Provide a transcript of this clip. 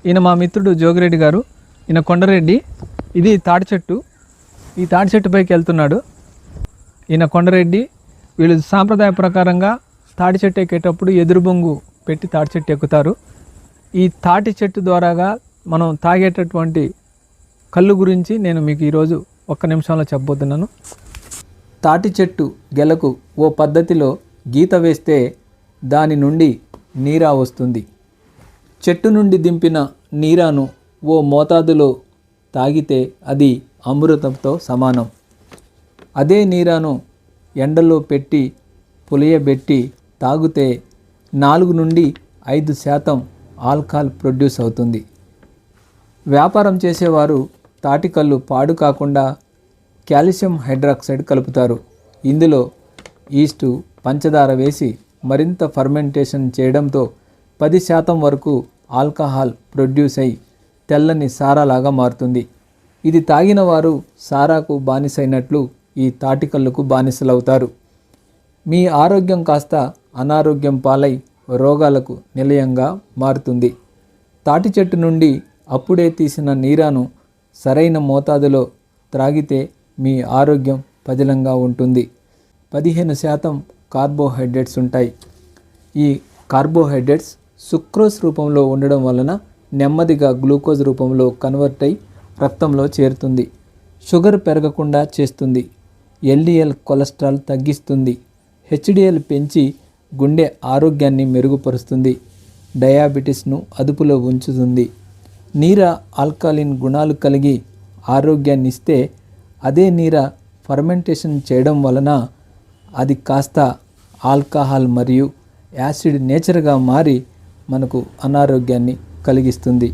ఈయన మా మిత్రుడు జోగిరెడ్డి గారు, ఈయన కొండరెడ్డి. ఇది తాటి చెట్టు, ఈ తాటి చెట్టు పైకి వెళ్తున్నాడు ఈయన కొండరెడ్డి. వీళ్ళు సాంప్రదాయ ప్రకారంగా తాటి చెట్టు ఎక్కేటప్పుడు ఎదురు బొంగు పెట్టి తాటి చెట్టు ఎక్కుతారు. ఈ తాటి చెట్టు ద్వారాగా మనం తాగేటటువంటి కళ్ళు గురించి నేను మీకు ఈరోజు ఒక్క నిమిషంలో చెప్పబోతున్నాను. తాటి చెట్టు గెలకు ఓ పద్ధతిలో గీత వేస్తే దాని నుండి నీరా వస్తుంది. చెట్టు నుండి దింపిన నీరాను ఓ మోతాదులో తాగితే అది అమృతంతో సమానం. అదే నీరాను ఎండలో పెట్టి పులియబెట్టి తాగితే 4 నుండి 5% ఆల్కహాల్ ప్రొడ్యూస్ అవుతుంది. వ్యాపారం చేసేవారు తాటికల్లు పాడు కాకుండా కాల్షియం హైడ్రాక్సైడ్ కలుపుతారు. ఇందులో ఈస్టు, పంచదార వేసి మరింత ఫర్మెంటేషన్ చేయడంతో 10% వరకు ఆల్కహాల్ ప్రొడ్యూస్ అయి తెల్లని సారాలాగా మారుతుంది. ఇది తాగిన వారు సారాకు బానిసైనట్లు ఈ తాటికల్లుకు బానిసలవుతారు. మీ ఆరోగ్యం కాస్త అనారోగ్యం పాలై రోగాలకు నిలయంగా మారుతుంది. తాటి చెట్టు నుండి అప్పుడే తీసిన నీరాను సరైన మోతాదులో త్రాగితే మీ ఆరోగ్యం పదిలంగా ఉంటుంది. 15% కార్బోహైడ్రేట్స్ ఉంటాయి. ఈ కార్బోహైడ్రేట్స్ సుక్రోజ్ రూపంలో ఉండడం వలన నెమ్మదిగా గ్లూకోజ్ రూపంలో కన్వర్ట్ అయి రక్తంలో చేరుతుంది. షుగర్ పెరగకుండా చేస్తుంది. ఎల్డిఎల్ కొలెస్ట్రాల్ తగ్గిస్తుంది. హెచ్డిఎల్ పెంచి గుండె ఆరోగ్యాన్ని మెరుగుపరుస్తుంది. డయాబెటీస్ను అదుపులో ఉంచుతుంది. నీర ఆల్కలిన్ గుణాలు కలిగి ఆరోగ్యాన్ని ఇస్తే అదే నీర ఫర్మెంటేషన్ చేయడం వలన అది కాస్త ఆల్కహాల్ మరియు యాసిడ్ నేచర్గా మారి మనకు అనారోగ్యాన్ని కలిగిస్తుంది.